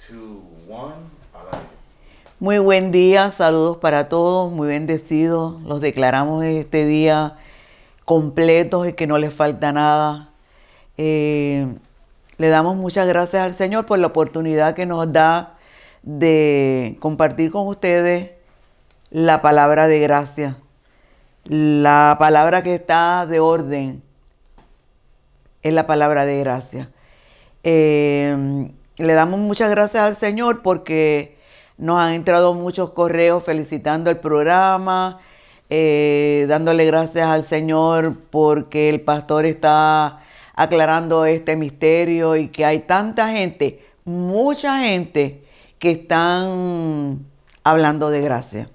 two, one. Al aire. Muy buen día, saludos para todos, muy bendecidos. Los declaramos este día completos y que no les falta nada. Eh, Le damos muchas gracias al Señor por la oportunidad que nos da de compartir con ustedes la palabra de gracia, la palabra que está de orden, es la palabra de gracia. Le damos muchas gracias al Señor porque nos han entrado muchos correos felicitando el programa, dándole gracias al Señor porque el pastor está aclarando este misterio y que hay tanta gente, mucha gente que están hablando de gracia.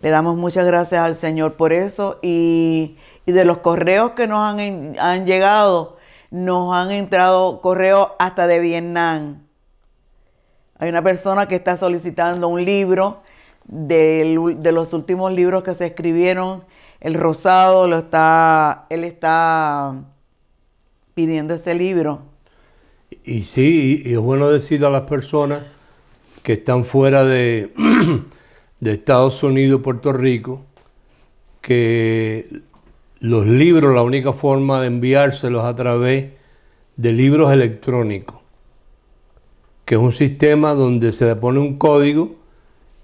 Le damos muchas gracias al Señor por eso y de los correos que nos han llegado, nos han entrado correos hasta de Vietnam. Hay una persona que está solicitando un libro de los últimos libros que se escribieron. El Rosado él está pidiendo ese libro. Y sí, y es bueno decirle a las personas que están fuera de, de Estados Unidos, Puerto Rico, que los libros, la única forma de enviárselos a través de libros electrónicos, que es un sistema donde se le pone un código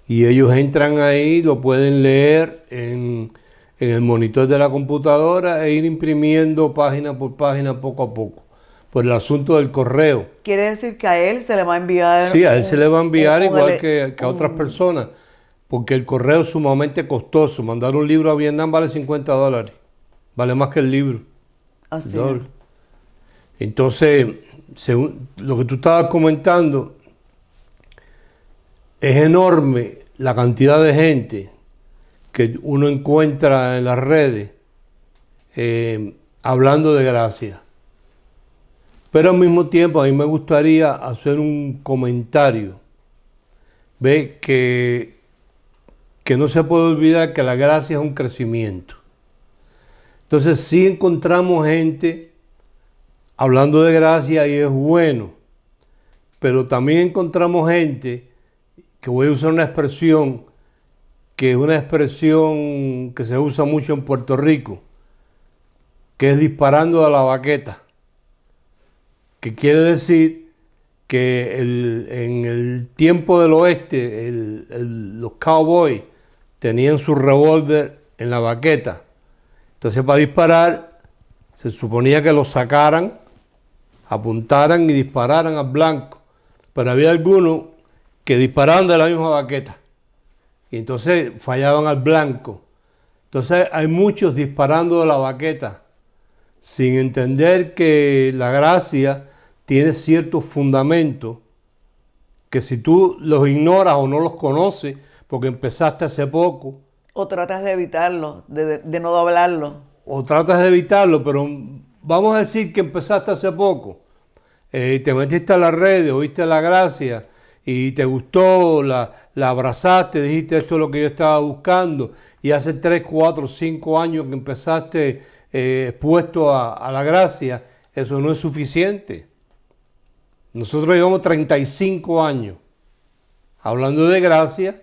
y ellos entran ahí, lo pueden leer en el monitor de la computadora e ir imprimiendo página por página poco a poco, por el asunto del correo. Quiere decir que a él se le va a enviar. Sí, a él se le va a enviar igual que a otras personas, porque el correo es sumamente costoso. Mandar un libro a Vietnam vale $50, vale más que el libro. Así es. Doble. Entonces, según lo que tú estabas comentando, es enorme la cantidad de gente que uno encuentra en las redes hablando de gracia. Pero al mismo tiempo a mí me gustaría hacer un comentario. Ve que no se puede olvidar que la gracia es un crecimiento. Entonces sí encontramos gente hablando de gracia y es bueno, pero también encontramos gente, que voy a usar una expresión, que es una expresión que se usa mucho en Puerto Rico, que es disparando a la baqueta, que quiere decir que en el tiempo del oeste los cowboys tenían su revólver en la baqueta. Entonces para disparar se suponía que lo sacaran, apuntaran y dispararan al blanco, pero había algunos que disparaban de la misma baqueta y entonces fallaban al blanco. Entonces hay muchos disparando de la baqueta sin entender que la gracia tiene ciertos fundamentos que si tú los ignoras o no los conoces porque empezaste hace poco, O tratas de evitarlo, de no doblarlo. o tratas de evitarlo, pero vamos a decir que empezaste hace poco, te metiste a las redes, oíste la gracia y te gustó, la abrazaste, dijiste esto es lo que yo estaba buscando y hace 3, 4, 5 años que empezaste expuesto a la gracia, eso no es suficiente. Nosotros llevamos 35 años hablando de gracia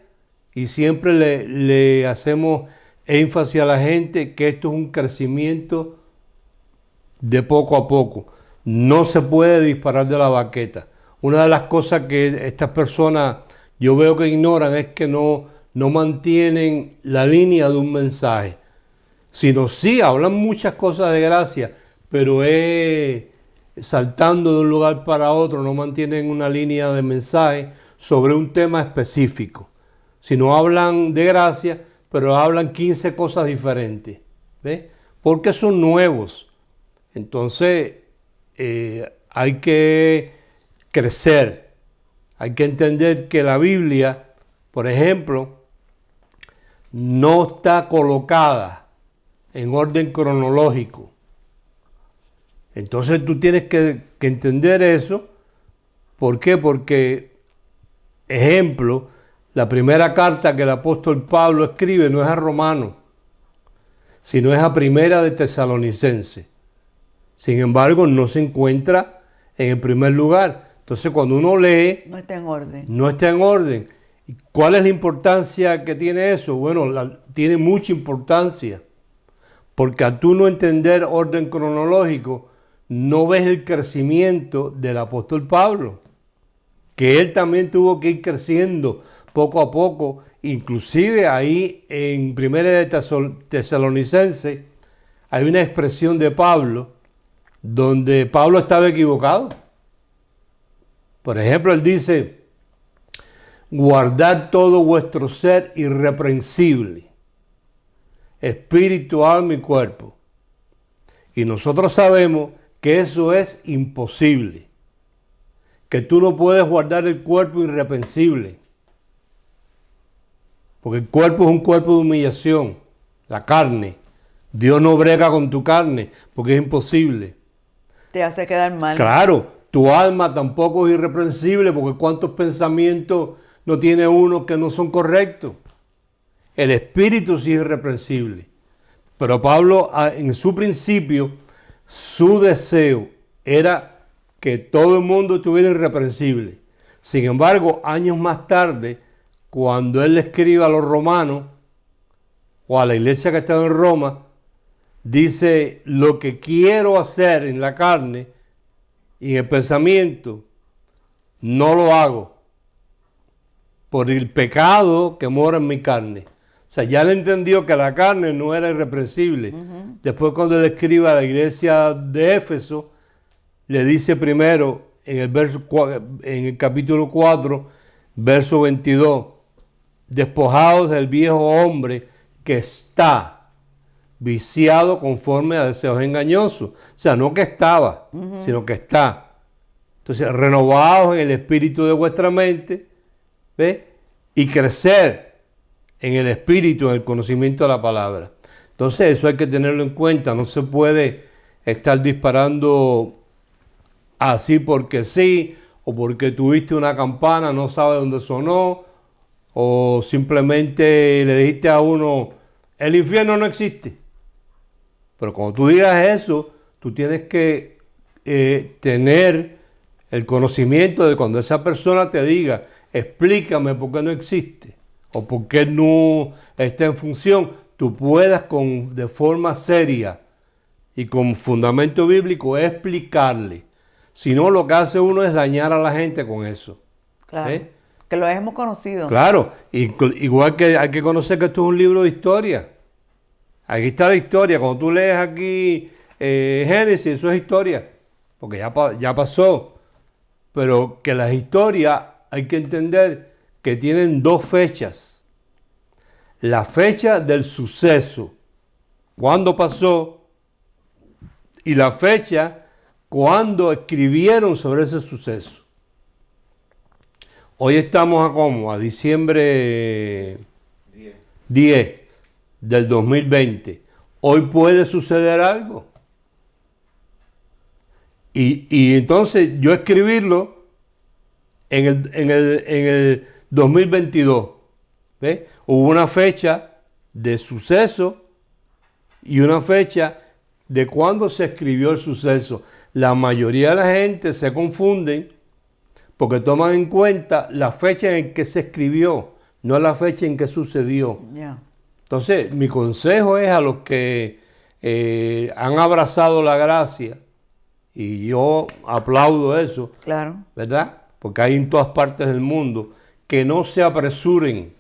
y siempre le hacemos énfasis a la gente que esto es un crecimiento de poco a poco. No se puede disparar de la baqueta. Una de las cosas que estas personas yo veo que ignoran es que no mantienen la línea de un mensaje, sino sí hablan muchas cosas de gracia, pero es saltando de un lugar para otro, no mantienen una línea de mensaje sobre un tema específico, sino hablan de gracia, pero hablan 15 cosas diferentes, ¿ves? Porque son nuevos. Entonces hay que crecer, hay que entender que la Biblia, por ejemplo, no está colocada en orden cronológico. Entonces tú tienes que entender eso. ¿Por qué? Porque, ejemplo, la primera carta que el apóstol Pablo escribe no es a Romanos, sino es a Primera de Tesalonicenses. Sin embargo, no se encuentra en el primer lugar. Entonces, cuando uno lee, No está en orden. no está en orden. ¿Y cuál es la importancia que tiene eso? Bueno, tiene mucha importancia, porque al tú no entender orden cronológico, no ves el crecimiento del apóstol Pablo, que él también tuvo que ir creciendo poco a poco, inclusive ahí en 1 de Tesalonicenses hay una expresión de Pablo donde Pablo estaba equivocado. Por ejemplo, él dice, guardad todo vuestro ser irreprensible, espíritu, alma y cuerpo. Y nosotros sabemos que eso es imposible, que tú no puedes guardar el cuerpo irreprensible, porque el cuerpo es un cuerpo de humillación, la carne. Dios no brega con tu carne, porque es imposible. Te hace quedar mal. Claro, tu alma tampoco es irreprensible, porque cuántos pensamientos no tiene uno que no son correctos. El espíritu sí es irreprensible. Pero Pablo, en su principio, su deseo era que todo el mundo estuviera irreprensible. Sin embargo, años más tarde, cuando él le escribe a los romanos o a la iglesia que estaba en Roma, dice, lo que quiero hacer en la carne y en el pensamiento, no lo hago por el pecado que mora en mi carne. O sea, ya él entendió que la carne no era irreprensible. Después, cuando él escribe a la iglesia de Éfeso, le dice primero en el capítulo 4, verso 22, despojados del viejo hombre que está viciado conforme a deseos engañosos. O sea, no que estaba, sino que está. Entonces, renovados en el espíritu de vuestra mente, ¿ve? Y crecer en el espíritu, en el conocimiento de la palabra. Entonces, eso hay que tenerlo en cuenta. No se puede estar disparando así porque sí, o porque tuviste una campana, no sabes dónde sonó, o simplemente le dijiste a uno, el infierno no existe. Pero cuando tú digas eso, tú tienes que tener el conocimiento de cuando esa persona te diga, explícame por qué no existe o por qué no está en función, tú puedas de forma seria y con fundamento bíblico explicarle. Si no, lo que hace uno es dañar a la gente con eso. Claro. Que lo hemos conocido. Claro, igual que hay que conocer que esto es un libro de historia. Aquí está la historia. Cuando tú lees aquí Génesis, eso es historia, porque ya pasó. Pero que las historias hay que entender que tienen dos fechas. La fecha del suceso, cuándo pasó, y la fecha cuando escribieron sobre ese suceso. Hoy estamos a diciembre 10 del 2020. Hoy puede suceder algo. Y entonces yo escribirlo en el 2022. ¿Ves? Hubo una fecha de suceso y una fecha de cuándo se escribió el suceso. La mayoría de la gente se confunden porque toman en cuenta la fecha en que se escribió, no la fecha en que sucedió. Yeah. Entonces, mi consejo es a los que han abrazado la gracia, y yo aplaudo eso, Claro. ¿verdad? Porque hay en todas partes del mundo, que no se apresuren,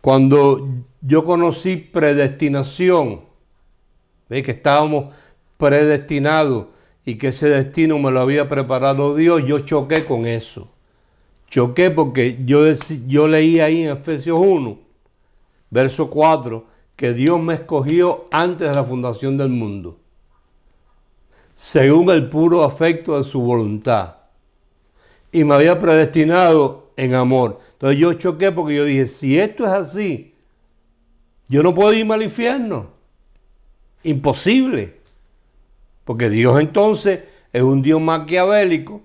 Cuando yo conocí predestinación, ¿ves? Que estábamos predestinados y que ese destino me lo había preparado Dios, yo choqué con eso. Choqué porque yo leí ahí en Efesios 1, verso 4, que Dios me escogió antes de la fundación del mundo, según el puro afecto de su voluntad, y me había predestinado en amor. Entonces yo choqué porque yo dije, si esto es así, yo no puedo irme al infierno. Imposible. Porque Dios entonces es un Dios maquiavélico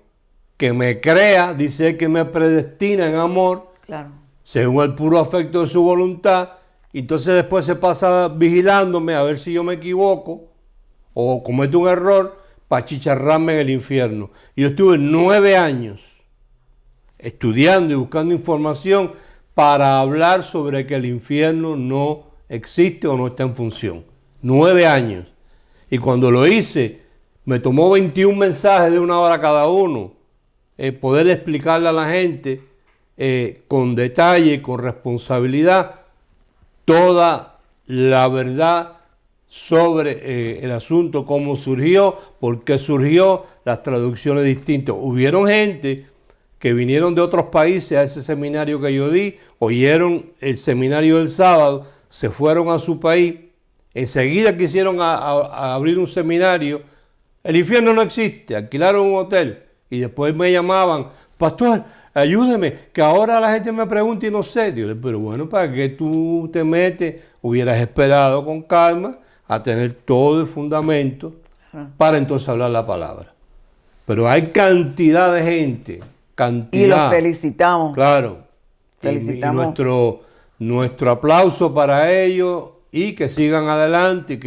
que me crea, dice que me predestina en amor, Claro. según el puro afecto de su voluntad. Entonces después se pasa vigilándome a ver si yo me equivoco o cometo un error para chicharrarme en el infierno. Y yo estuve 9 años estudiando y buscando información para hablar sobre que el infierno no existe o no está en función. 9 años. Y cuando lo hice, me tomó 21 mensajes de 1 hora cada uno, poder explicarle a la gente con detalle, con responsabilidad, toda la verdad sobre el asunto, cómo surgió, por qué surgió, las traducciones distintas. Hubieron gente que vinieron de otros países a ese seminario que yo di, oyeron el seminario del sábado, se fueron a su país, enseguida quisieron a abrir un seminario. El infierno no existe, alquilaron un hotel y después me llamaban, pastor, ayúdeme, que ahora la gente me pregunta y no sé. Digo, pero bueno, ¿para qué tú te metes? Hubieras esperado con calma a tener todo el fundamento para entonces hablar la palabra. Pero hay cantidad de gente, cantidad. Y los felicitamos. Claro. Felicitamos. Y nuestro aplauso para ellos y que sigan adelante y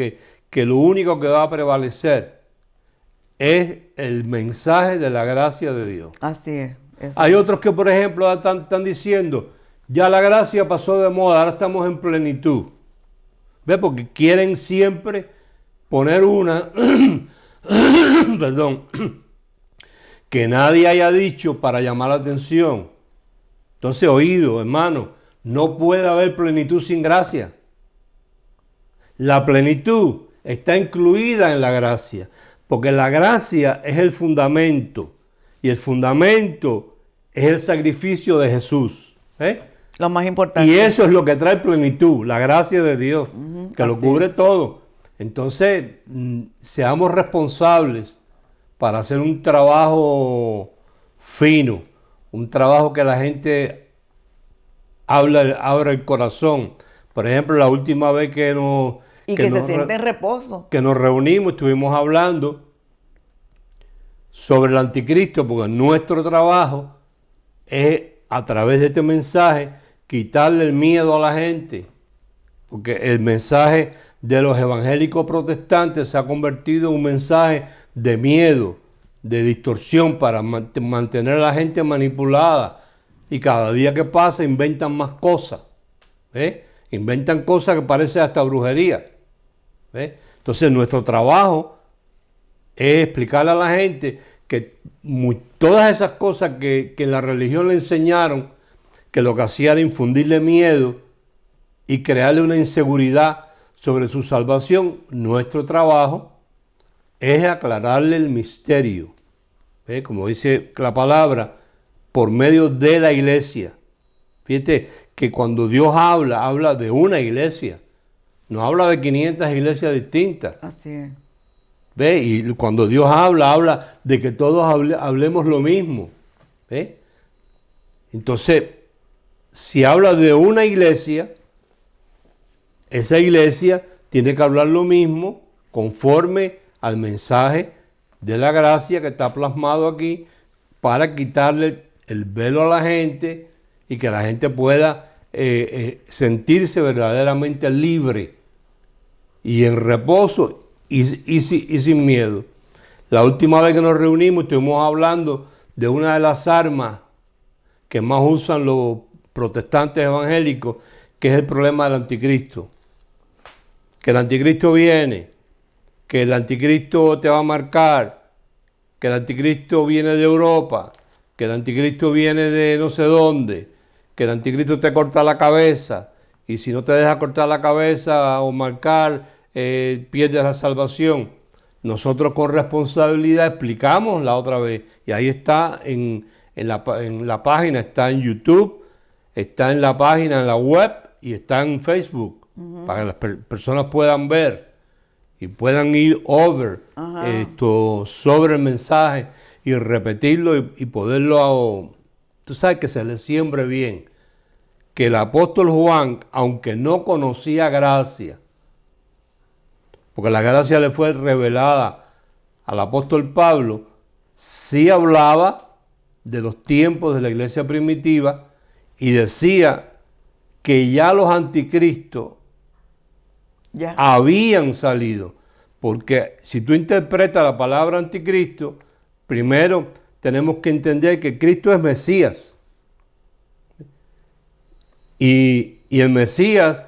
que lo único que va a prevalecer es el mensaje de la gracia de Dios. Así es. Hay otros que, por ejemplo, están diciendo, ya la gracia pasó de moda, ahora estamos en plenitud. ¿Ves? Porque quieren siempre poner una, perdón, que nadie haya dicho para llamar la atención. Entonces, oído, hermano, no puede haber plenitud sin gracia. La plenitud está incluida en la gracia, porque la gracia es el fundamento, y el fundamento es el sacrificio de Jesús. Lo más importante. Y eso es lo que trae plenitud, la gracia de Dios, que lo cubre todo. Entonces, seamos responsables para hacer un trabajo fino, un trabajo que la gente abra el corazón. Por ejemplo, la última vez que nos... Y que se siente en reposo. Que nos reunimos, estuvimos hablando sobre el anticristo, porque nuestro trabajo es, a través de este mensaje, quitarle el miedo a la gente. Porque el mensaje de los evangélicos protestantes se ha convertido en un mensaje de miedo, de distorsión para mantener a la gente manipulada. Y cada día que pasa inventan más cosas. Inventan cosas que parecen hasta brujería. Entonces nuestro trabajo es explicarle a la gente que todas esas cosas que en la religión le enseñaron, que lo que hacía era infundirle miedo y crearle una inseguridad sobre su salvación, nuestro trabajo es aclararle el misterio, como dice la palabra, por medio de la iglesia. Fíjate que cuando Dios habla de una iglesia, no habla de 500 iglesias distintas. Así es. ¿Ve? Y cuando Dios habla de que todos hablemos lo mismo. ¿Ve? Entonces, si habla de una iglesia, esa iglesia tiene que hablar lo mismo conforme al mensaje de la gracia que está plasmado aquí para quitarle el velo a la gente y que la gente pueda sentirse verdaderamente libre y en reposo y sin miedo. La última vez que nos reunimos estuvimos hablando de una de las armas que más usan los protestantes evangélicos, que es el problema del anticristo. Que el anticristo viene, que el anticristo te va a marcar, que el anticristo viene de Europa, que el anticristo viene de no sé dónde, que el anticristo te corta la cabeza, y si no te deja cortar la cabeza o marcar, pierdes la salvación. Nosotros con responsabilidad explicamos la otra vez, y ahí está en la página, está en YouTube, está en la página, en la web, y está en Facebook, para que las personas puedan ver y puedan ir sobre el mensaje y repetirlo y poderlo, tú sabes, que se le siembre bien. Que el apóstol Juan, aunque no conocía gracia, porque la gracia le fue revelada al apóstol Pablo, sí hablaba de los tiempos de la iglesia primitiva y decía que ya los anticristos habían salido, Porque si tú interpretas la palabra anticristo, primero tenemos que entender que Cristo es Mesías. Y el Mesías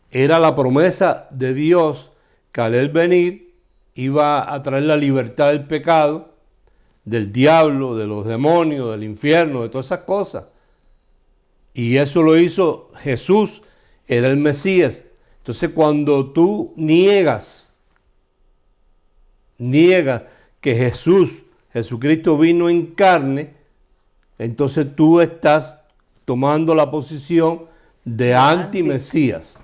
era la promesa de Dios que al él venir iba a traer la libertad del pecado, del diablo, de los demonios, del infierno, de todas esas cosas. Y eso lo hizo Jesús, era el Mesías. Entonces cuando tú niegas que Jesucristo vino en carne, entonces tú estás tomando la posición de anti-Mesías.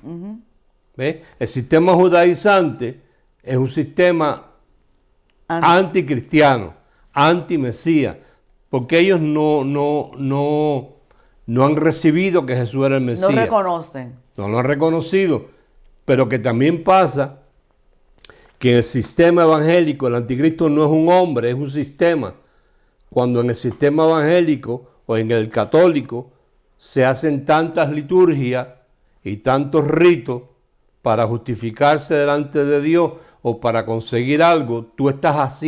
¿Ves? El sistema judaizante es un sistema anticristiano, anti-Mesías, porque ellos no han recibido que Jesús era el Mesías. No reconocen. No lo han reconocido, pero que también pasa que en el sistema evangélico el anticristo no es un hombre, es un sistema. Cuando en el sistema evangélico o en el católico se hacen tantas liturgias y tantos ritos para justificarse delante de Dios o para conseguir algo, tú estás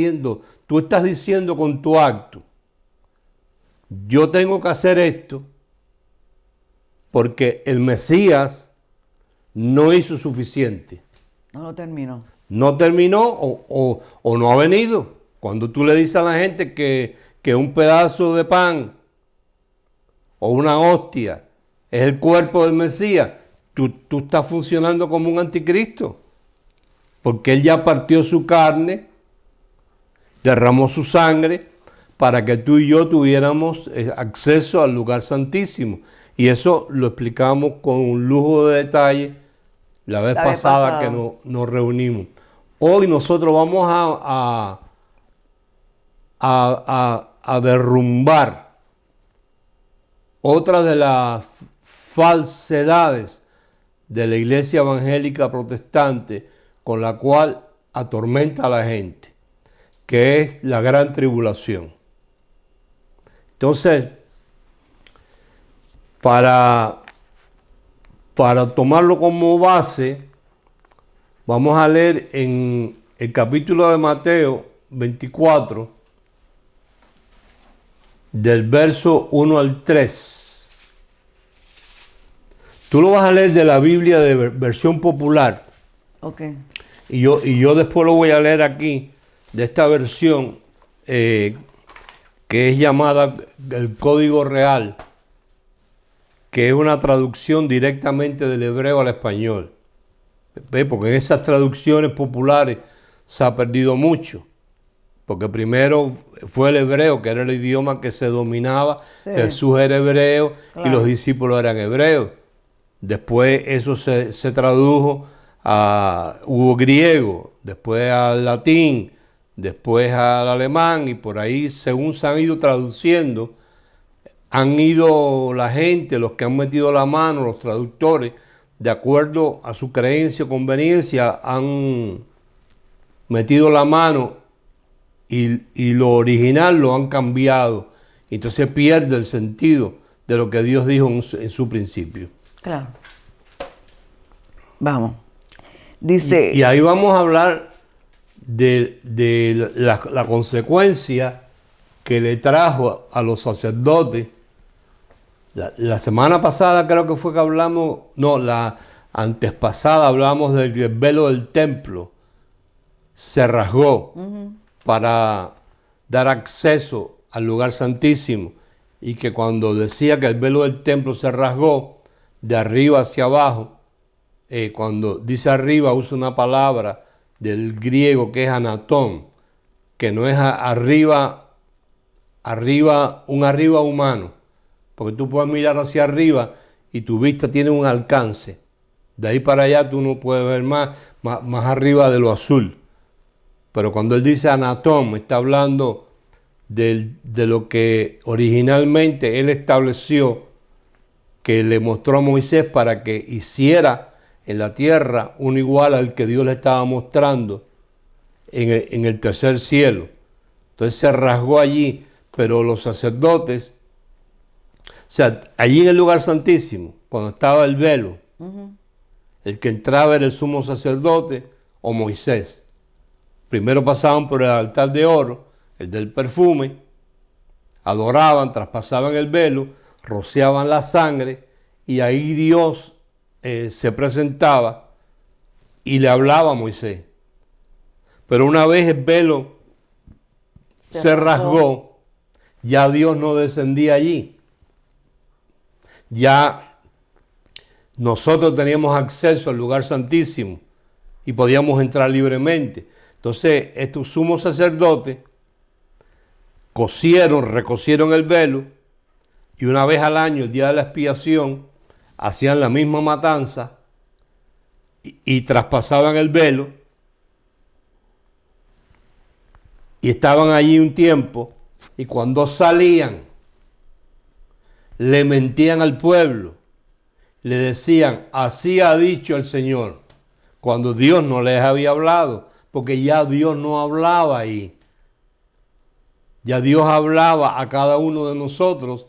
diciendo con tu acto, yo tengo que hacer esto porque el Mesías no hizo suficiente. No lo terminó. No terminó o no ha venido. Cuando tú le dices a la gente que un pedazo de pan o una hostia es el cuerpo del Mesías, tú estás funcionando como un anticristo. Porque él ya partió su carne, derramó su sangre para que tú y yo tuviéramos acceso al lugar santísimo. Y eso lo explicamos con un lujo de detalle la vez pasada que nos reunimos. Hoy nosotros vamos a derrumbar otra de las falsedades de la iglesia evangélica protestante con la cual atormenta a la gente, que es la gran tribulación. Entonces, para tomarlo como base, vamos a leer en el capítulo de Mateo 24, del verso 1 al 3. Tú lo vas a leer de la Biblia de versión popular. Ok. Y yo después lo voy a leer aquí, de esta versión que es llamada el Código Real, que es una traducción directamente del hebreo al español. ¿Ve? Porque en esas traducciones populares se ha perdido mucho. Porque primero fue el hebreo, que era el idioma que se dominaba. Sí. Jesús era hebreo, claro, y los discípulos eran hebreos. Después eso se tradujo hubo griego, después al latín, después al alemán, y por ahí, según se han ido traduciendo, han ido la gente, los que han metido la mano, los traductores, de acuerdo a su creencia o conveniencia, han metido la mano y lo original lo han cambiado. Entonces pierde el sentido de lo que Dios dijo en su principio. Claro. Vamos. Dice... Y ahí vamos a hablar de la consecuencia que le trajo a los sacerdotes. La semana pasada creo que fue que hablamos, no, la antes pasada hablamos del velo del templo. Se rasgó para dar acceso al lugar santísimo, y que cuando decía que el velo del templo se rasgó de arriba hacia abajo, cuando dice arriba usa una palabra del griego que es anatón, que no es arriba humano, porque tú puedes mirar hacia arriba y tu vista tiene un alcance. De ahí para allá tú no puedes ver más arriba de lo azul. Pero cuando él dice anatón, está hablando de lo que originalmente él estableció, que le mostró a Moisés para que hiciera en la tierra uno igual al que Dios le estaba mostrando en el tercer cielo. Entonces se rasgó allí, pero los sacerdotes, o sea, allí en el lugar santísimo, cuando estaba el velo, el que entraba era el sumo sacerdote o Moisés. Primero pasaban por el altar de oro, el del perfume, adoraban, traspasaban el velo, rociaban la sangre y ahí Dios se presentaba y le hablaba a Moisés. Pero una vez el velo se rasgó, ya Dios no descendía allí. Ya nosotros teníamos acceso al lugar santísimo y podíamos entrar libremente. Entonces, estos sumos sacerdotes recosieron el velo y una vez al año, el día de la expiación, hacían la misma matanza y traspasaban el velo y estaban allí un tiempo y cuando salían le mentían al pueblo, le decían, así ha dicho el Señor, cuando Dios no les había hablado, porque ya Dios no hablaba ahí. Ya Dios hablaba a cada uno de nosotros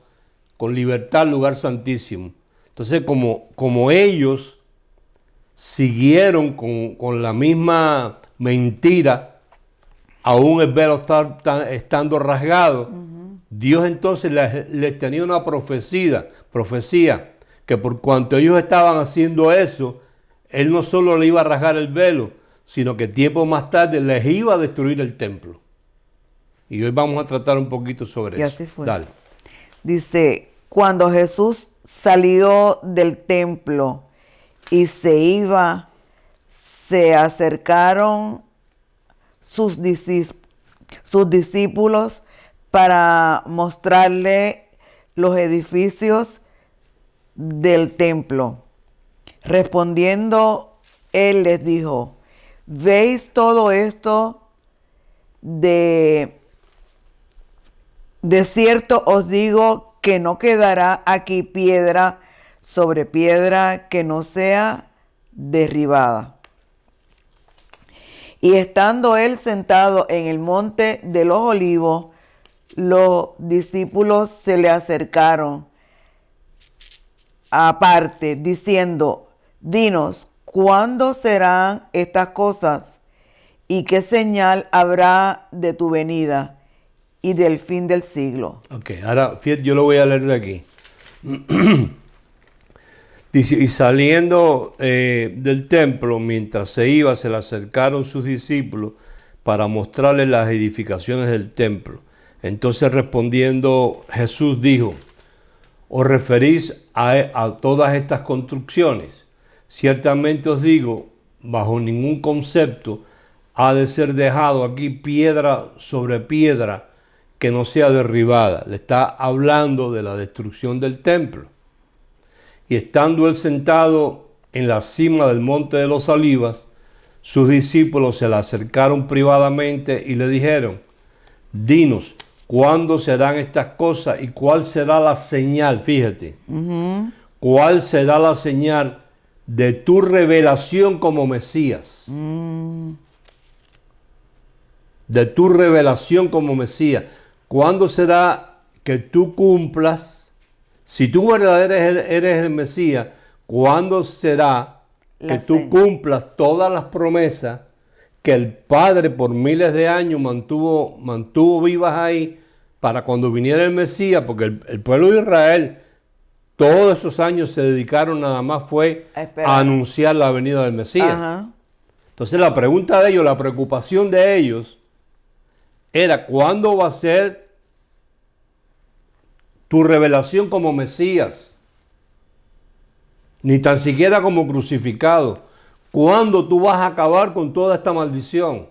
con libertad al lugar santísimo. Entonces, como ellos siguieron con la misma mentira, aún el velo estando rasgado, Dios entonces les tenía una profecía, que por cuanto ellos estaban haciendo eso, Él no solo le iba a rasgar el velo, sino que tiempo más tarde les iba a destruir el templo. Y hoy vamos a tratar un poquito sobre eso. Y así fue. Dale. Dice, cuando Jesús salió del templo y se iba, se acercaron sus discípulos para mostrarle los edificios del templo. Respondiendo, él les dijo, ¿veis todo esto? De cierto os digo que no quedará aquí piedra sobre piedra que no sea derribada. Y estando él sentado en el monte de los olivos, los discípulos se le acercaron aparte, diciendo, dinos, ¿cuándo serán estas cosas? ¿Y qué señal habrá de tu venida y del fin del siglo? Ok, ahora fíjate, yo lo voy a leer de aquí. Dice, y saliendo del templo, mientras se iba, se le acercaron sus discípulos para mostrarles las edificaciones del templo. Entonces respondiendo Jesús dijo, ¿os referís a todas estas construcciones? Ciertamente os digo, bajo ningún concepto ha de ser dejado aquí piedra sobre piedra que no sea derribada. Le está hablando de la destrucción del templo. Y estando él sentado en la cima del monte de los Olivos, sus discípulos se le acercaron privadamente y le dijeron, dinos, ¿cuándo serán estas cosas y cuál será la señal? Fíjate, ¿cuál será la señal de tu revelación como Mesías? De tu revelación como Mesías. ¿Cuándo será que tú cumplas? Si tú verdaderamente eres el Mesías, ¿cuándo será que tú cumplas todas las promesas que el Padre por miles de años mantuvo vivas ahí para cuando viniera el Mesías? Porque el pueblo de Israel todos esos años se dedicaron nada más fue a anunciar la venida del Mesías. Ajá. Entonces la pregunta de ellos, la preocupación de ellos era ¿cuándo va a ser tu revelación como Mesías? Ni tan siquiera como crucificado. ¿Cuándo tú vas a acabar con toda esta maldición?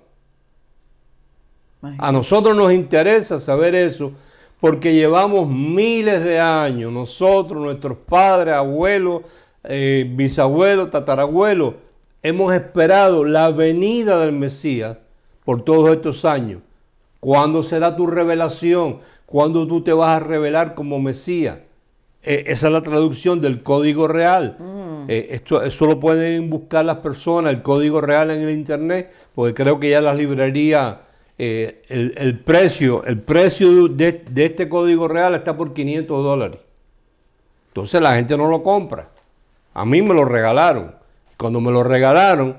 A nosotros nos interesa saber eso porque llevamos miles de años, nosotros, nuestros padres, abuelos, bisabuelos, tatarabuelos, hemos esperado la venida del Mesías por todos estos años. ¿Cuándo será tu revelación? ¿Cuándo tú te vas a revelar como Mesías? Esa es la traducción del Código Real. Eso lo pueden buscar las personas, el Código Real en el internet, porque creo que ya las librerías, el precio de este Código Real está por $500. Entonces la gente no lo compra. A mí me lo regalaron. Cuando me lo regalaron,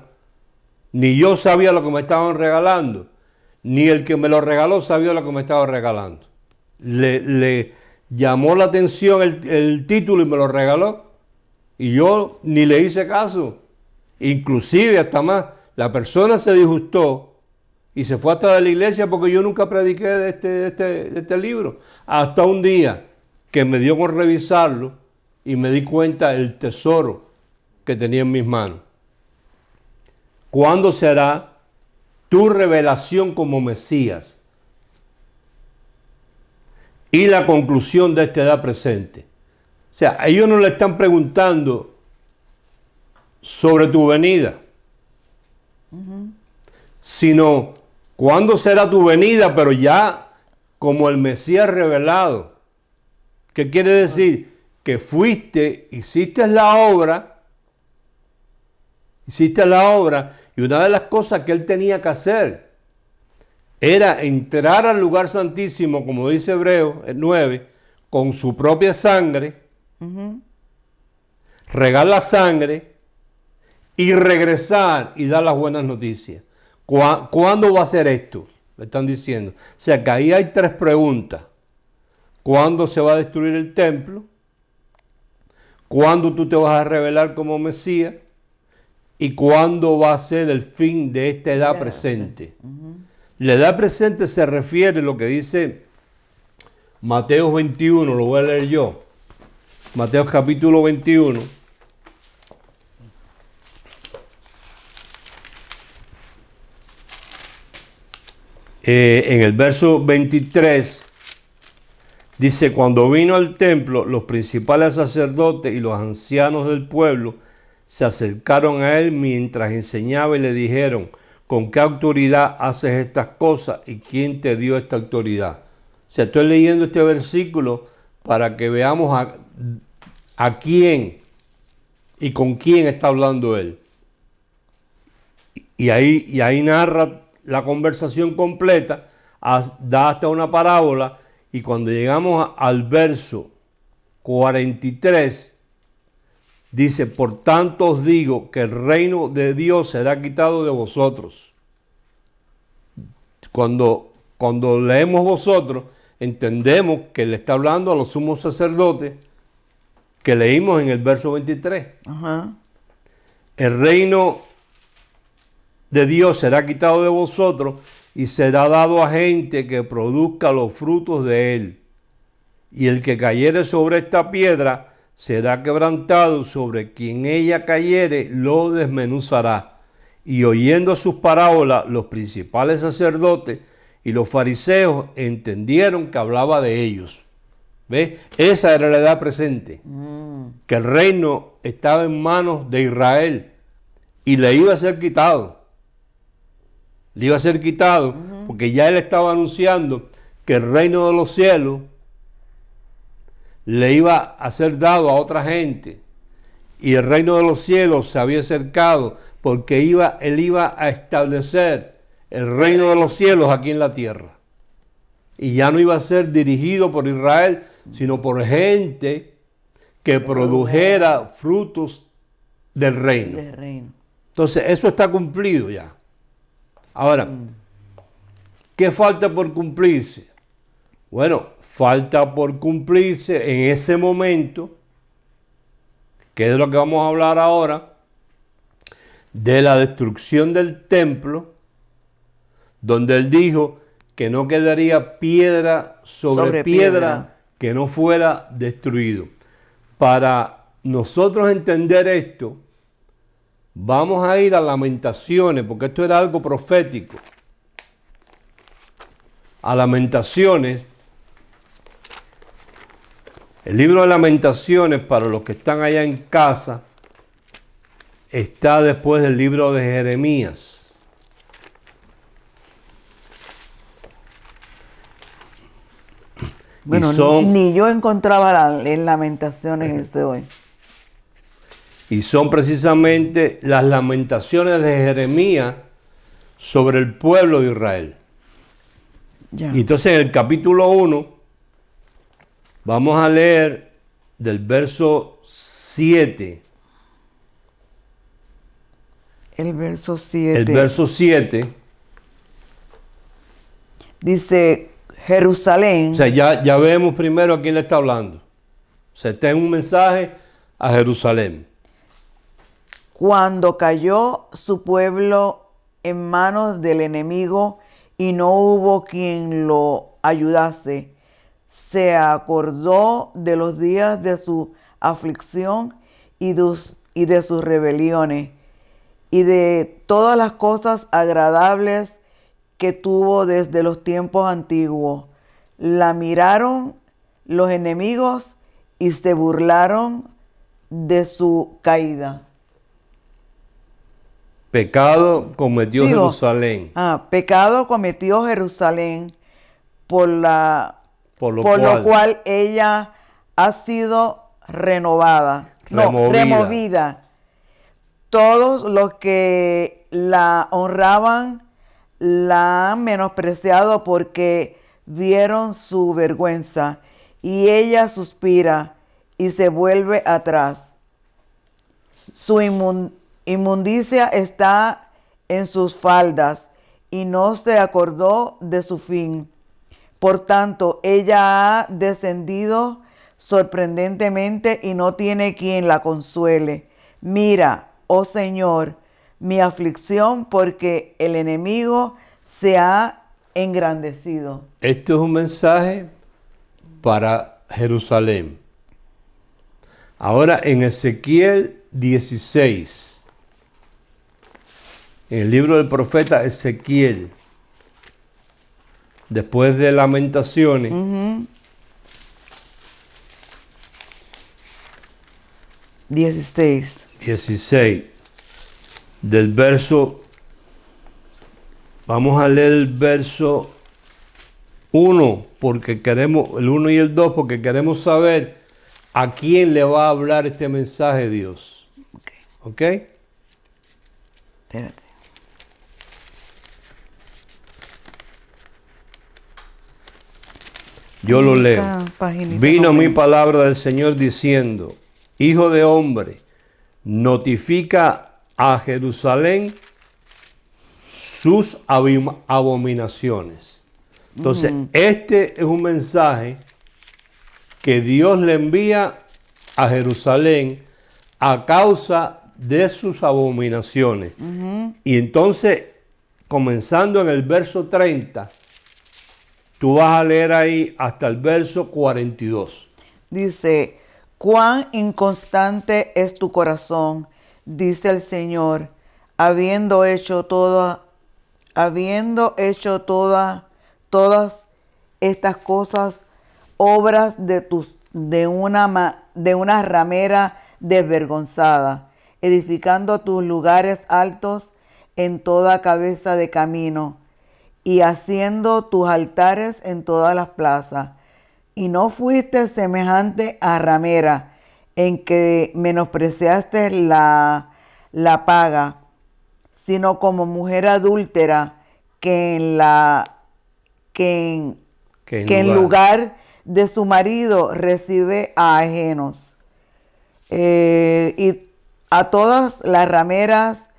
Ni yo sabía lo que me estaban regalando, ni el que me lo regaló sabía lo que me estaba regalando. Le llamó la atención el título y me lo regaló. Y yo ni le hice caso. Inclusive hasta más, la persona se disgustó y se fue hasta de la iglesia porque yo nunca prediqué de este libro. Hasta un día que me dio con revisarlo y me di cuenta del tesoro que tenía en mis manos. ¿Cuándo será tu revelación como Mesías? Y la conclusión de esta edad presente. O sea, ellos no le están preguntando sobre tu venida, sino cuándo será tu venida, pero ya como el Mesías revelado. ¿Qué quiere decir? Que fuiste, hiciste la obra, y una de las cosas que él tenía que hacer era entrar al lugar santísimo, como dice Hebreos 9, con su propia sangre, regar la sangre y regresar y dar las buenas noticias. ¿Cuándo va a ser esto? Le están diciendo. O sea que ahí hay tres preguntas. ¿Cuándo se va a destruir el templo? ¿Cuándo tú te vas a revelar como Mesías? ¿Y cuándo va a ser el fin de esta edad presente? La edad presente se refiere a lo que dice Mateo 21, lo voy a leer yo. Mateo capítulo 21. En el verso 23 dice, cuando vino al templo, los principales sacerdotes y los ancianos del pueblo se acercaron a él mientras enseñaba y le dijeron, ¿con qué autoridad haces estas cosas y quién te dio esta autoridad? O sea, estoy leyendo este versículo para que veamos a quién y con quién está hablando él. Y ahí narra la conversación completa, da hasta una parábola, y cuando llegamos al verso 43, dice, por tanto os digo que el reino de Dios será quitado de vosotros. Cuando leemos vosotros, entendemos que le está hablando a los sumos sacerdotes que leímos en el verso 23. Ajá. El reino de Dios será quitado de vosotros y será dado a gente que produzca los frutos de él. Y el que cayere sobre esta piedra será quebrantado, sobre quien ella cayere lo desmenuzará. Y oyendo sus parábolas, los principales sacerdotes y los fariseos entendieron que hablaba de ellos. ¿Ves? Esa era la edad presente. Que el reino estaba en manos de Israel y le iba a ser quitado. Le iba a ser quitado porque ya él estaba anunciando que el reino de los cielos le iba a ser dado a otra gente. Y el reino de los cielos se había acercado porque él iba a establecer el reino de los cielos aquí en la tierra. Y ya no iba a ser dirigido por Israel, sino por gente que produjera frutos del reino. Entonces, eso está cumplido ya. Ahora, ¿qué falta por cumplirse? Bueno, falta por cumplirse en ese momento, que es lo que vamos a hablar ahora, de la destrucción del templo, donde él dijo que no quedaría piedra sobre piedra que no fuera destruido. Para nosotros entender esto, vamos a ir a Lamentaciones, porque esto era algo profético. A Lamentaciones, el libro de Lamentaciones, para los que están allá en casa, está después del libro de Jeremías. Bueno, ni yo encontraba en Lamentaciones ese hoy. Y son precisamente las lamentaciones de Jeremías sobre el pueblo de Israel. Ya. Y entonces en el capítulo 1 vamos a leer del verso 7. El verso el 7 verso 7. dice, Jerusalén, O sea, ya vemos primero a quién le está hablando. O sea, este es un mensaje a Jerusalén. cuando cayó su pueblo en manos del enemigo y no hubo quien lo ayudase, se acordó de los días de su aflicción y de sus rebeliones y de todas las cosas agradables que tuvo desde los tiempos antiguos. La miraron los enemigos y se burlaron de su caída. Pecado cometió Sigo. Jerusalén, Pecado cometió Jerusalén por por lo lo cual cual ella ha sido renovada, removida. Todos los que la honraban la han menospreciado porque vieron su vergüenza, y ella suspira y se vuelve atrás. Su inmundicia está en sus faldas y no se acordó de su fin. Por tanto, ella ha descendido sorprendentemente y no tiene quien la consuele. Mira, oh Señor, mi aflicción, porque el enemigo se ha engrandecido. esto es un mensaje para Jerusalén. Ahora en Ezequiel 16, en el libro del profeta Ezequiel, después de Lamentaciones, 16, del verso, vamos a leer el verso 1, porque queremos, el 1 y el 2, porque queremos saber a quién le va a hablar este mensaje Dios. ¿Ok? Espérate. Yo lo leo. Esta paginita Vino no mi me- palabra del Señor diciendo, Hijo de hombre, notifica a Jerusalén sus abominaciones. Entonces, este es un mensaje que Dios le envía a Jerusalén a causa de sus abominaciones. Y entonces, comenzando en el verso 30, tú vas a leer ahí hasta el verso 42. Dice, cuán inconstante es tu corazón, dice el Señor, habiendo hecho todas estas cosas, obras de una ramera desvergonzada, edificando tus lugares altos en toda cabeza de camino, y haciendo tus altares en todas las plazas. Y no fuiste semejante a ramera, en que menospreciaste la paga, sino como mujer adúltera que en lugar de su marido recibe a ajenos. Y a todas las rameras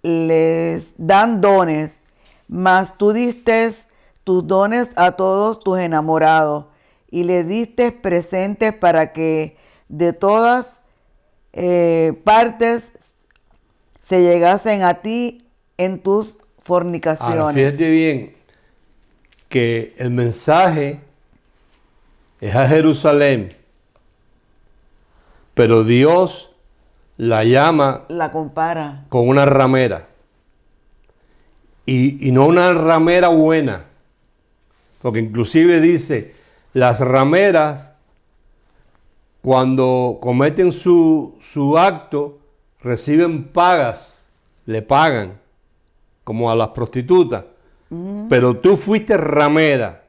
les dan dones, mas tú diste tus dones a todos tus enamorados y le diste presentes para que de todas partes se llegasen a ti en tus fornicaciones. Ahora, fíjate bien que el mensaje es a Jerusalén, pero Dios la llama La compara. con una ramera. Y no una ramera buena, porque inclusive dice, las rameras cuando cometen su acto reciben pagas, le pagan, como a las prostitutas. Pero tú fuiste ramera,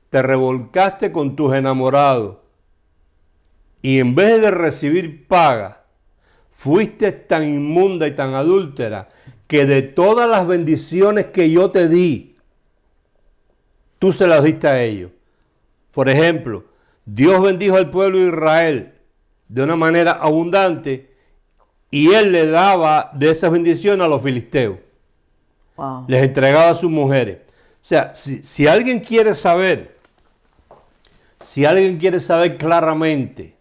te revolcaste con tus enamorados y en vez de recibir paga, fuiste tan inmunda y tan adúltera que de todas las bendiciones que yo te di, tú se las diste a ellos. Por ejemplo, Dios bendijo al pueblo de Israel de una manera abundante y él le daba de esas bendiciones a los filisteos. Wow. Les entregaba a sus mujeres. O sea, si alguien quiere saber, claramente,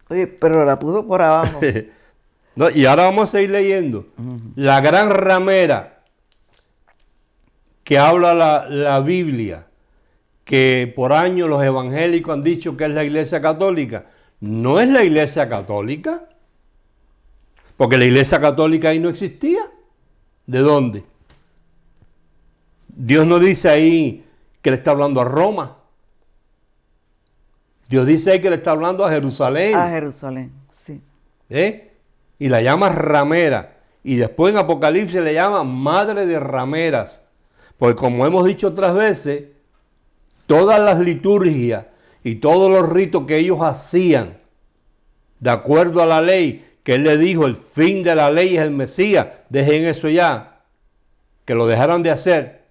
Oye, pero la puso por abajo. no, y ahora vamos a seguir leyendo, la gran ramera que habla la Biblia, que por años los evangélicos han dicho que es la Iglesia Católica, no es la Iglesia Católica, porque la Iglesia Católica ahí no existía. ¿De dónde? Dios no dice ahí que le está hablando a Roma. Dios dice ahí que le está hablando a Jerusalén. A Jerusalén, sí. Y la llama ramera. Y después en Apocalipsis le llama madre de rameras. Porque como hemos dicho otras veces, todas las liturgias y todos los ritos que ellos hacían, de acuerdo a la ley, que él le dijo, el fin de la ley es el Mesías, dejen eso ya, que lo dejaran de hacer.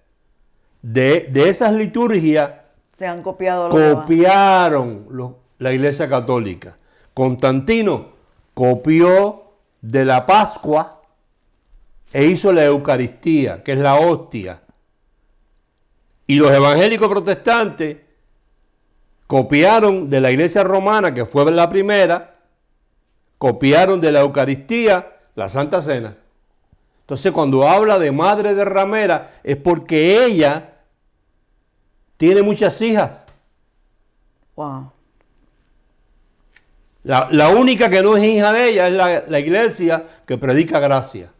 De esas liturgias Se han copiado los demás. copiaron la Iglesia Católica. Constantino copió de la Pascua e hizo la Eucaristía, que es la hostia. Y los evangélicos protestantes copiaron de la Iglesia Romana, que fue la primera, copiaron de la Eucaristía la Santa Cena. Entonces, cuando habla de madre de ramera, es porque ella tiene muchas hijas. Wow. La única que no es hija de ella es la iglesia que predica gracia.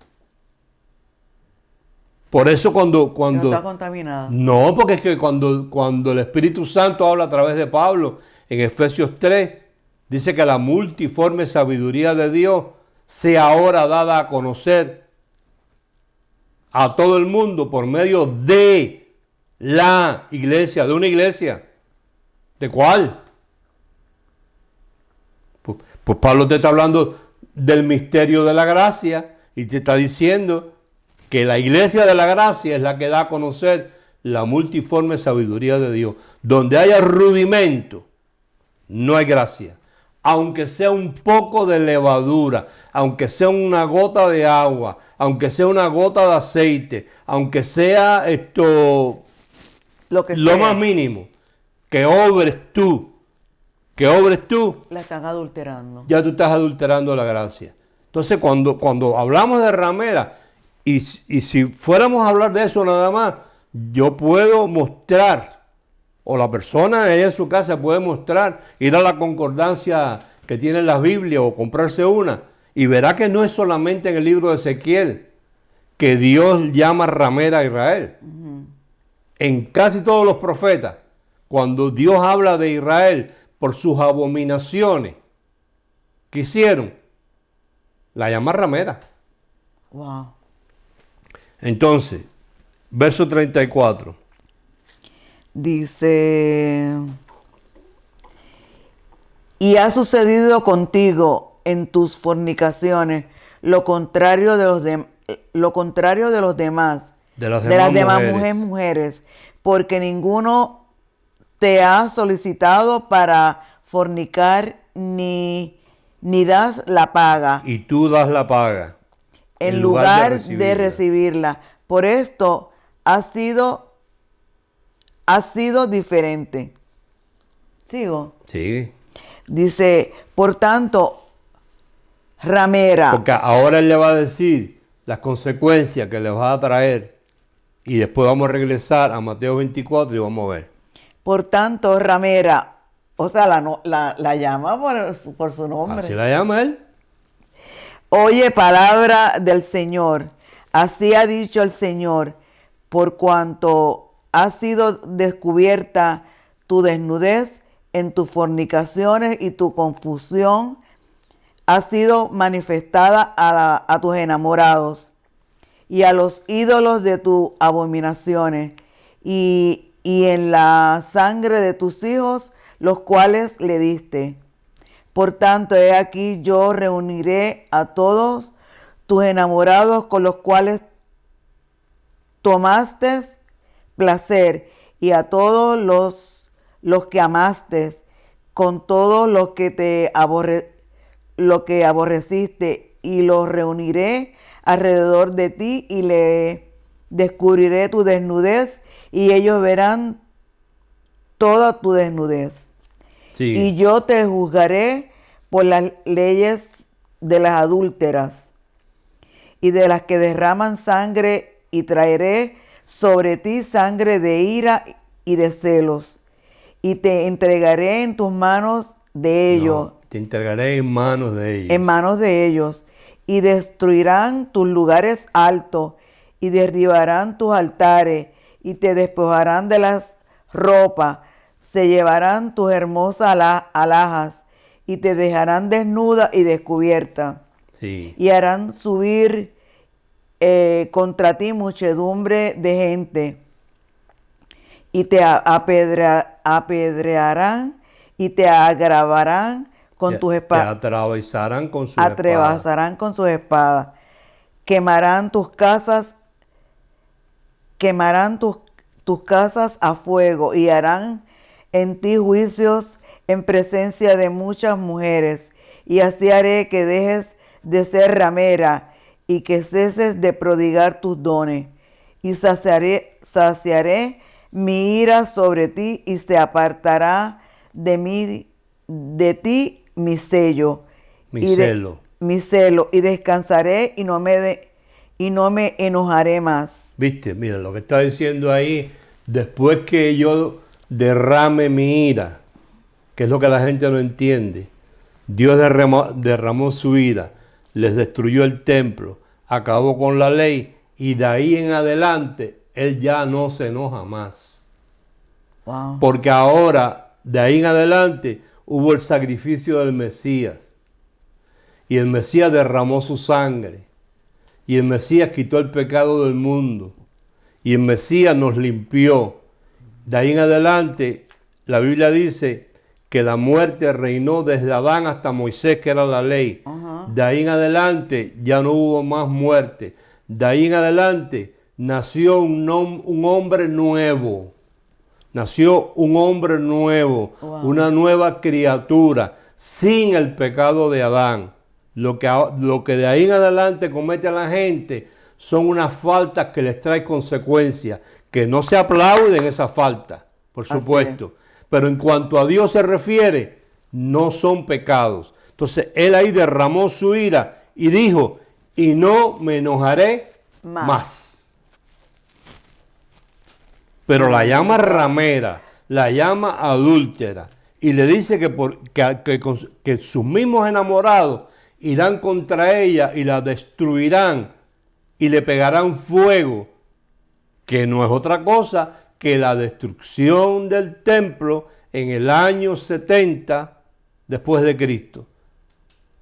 Por eso cuando No está contaminada. no, porque es que cuando el Espíritu Santo habla a través de Pablo en Efesios 3, dice que la multiforme sabiduría de Dios sea ahora dada a conocer a todo el mundo por medio de la iglesia, de una iglesia. ¿De cuál? Pues Pablo te está hablando del misterio de la gracia y te está diciendo que la iglesia de la gracia es la que da a conocer la multiforme sabiduría de Dios. Donde haya rudimento, no hay gracia. Aunque sea un poco de levadura, aunque sea una gota de agua, aunque sea una gota de aceite, aunque sea Lo que lo sea, más mínimo, que obres tú, la están adulterando. ya tú estás adulterando la gracia. Entonces, cuando hablamos de ramera, y si fuéramos a hablar de eso nada más, yo puedo mostrar, o la persona ella en su casa puede mostrar, ir a la concordancia que tiene las Biblias o comprarse una, y verá que no es solamente en el libro de Ezequiel que Dios llama ramera a Israel. En casi todos los profetas, cuando Dios habla de Israel por sus abominaciones que hicieron, la llama ramera. Wow. Entonces, verso 34. Dice, y ha sucedido contigo en tus fornicaciones lo contrario de los demás, De las demás mujeres. mujeres, porque ninguno te ha solicitado para fornicar ni das la paga Y tú das la paga. en lugar de recibirla. Por esto ha sido diferente. Sigo. Sí. Dice, por tanto, ramera. Porque ahora él le va a decir las consecuencias que le va a traer. Y después vamos a regresar a Mateo 24 y vamos a ver. Por tanto, ramera. O sea, la llama por su nombre. Así la llama él. Oye, palabra del Señor. Así ha dicho el Señor, por cuanto ha sido descubierta tu desnudez en tus fornicaciones y tu confusión ha sido manifestada a tus enamorados y a los ídolos de tus abominaciones y en la sangre de tus hijos, los cuales le diste. Por tanto, he aquí yo reuniré a todos tus enamorados con los cuales tomaste placer y a todos los que amaste, con todos los que te lo que aborreciste, y los reuniré alrededor de ti, y le descubriré tu desnudez, y ellos verán toda tu desnudez. Sí. Y yo te juzgaré por las leyes de las adúlteras y de las que derraman sangre, y traeré sobre ti sangre de ira y de celos, y te entregaré en tus manos de ellos, No, te entregaré en manos de ellos. en manos de ellos, y destruirán tus lugares altos, y derribarán tus altares, y te despojarán de las ropas, se llevarán tus hermosas alhajas, y te dejarán desnuda y descubierta, Sí. y harán subir contra ti muchedumbre de gente, y te apedrearán, y te agravarán con tus Te espadas, atravesarán con sus espadas. atravesarán con sus espadas, quemarán tus casas a fuego, y harán en ti juicios en presencia de muchas mujeres, y así haré que dejes de ser ramera, y que ceses de prodigar tus dones, y saciaré mi ira sobre ti, y se apartará de ti mi sello, Mi celo. mi celo, y descansaré, y no me enojaré más. Viste, mira lo que está diciendo ahí, después que yo derrame mi ira, que es lo que la gente no entiende, Dios derramó su ira, les destruyó el templo, acabó con la ley, y de ahí en adelante Él ya no se enoja más. Wow. Porque ahora, de ahí en adelante, hubo el sacrificio del Mesías. Y el Mesías derramó su sangre. Y el Mesías quitó el pecado del mundo. Y el Mesías nos limpió. De ahí en adelante, la Biblia dice que la muerte reinó desde Adán hasta Moisés, que era la ley. De ahí en adelante ya no hubo más muerte. De ahí en adelante nació un hombre nuevo. Nació un hombre nuevo, Wow. una nueva criatura, sin el pecado de Adán. Lo que de ahí en adelante comete a la gente son unas faltas que les trae consecuencias, que no se aplauden esas faltas, por Así supuesto. Pero en cuanto a Dios se refiere, no son pecados. Entonces Él ahí derramó su ira y dijo, y no me enojaré más. Pero la llama ramera, la llama adúltera, y le dice que sus mismos enamorados irán contra ella y la destruirán y le pegarán fuego, que no es otra cosa que la destrucción del templo en el año 70 después de Cristo,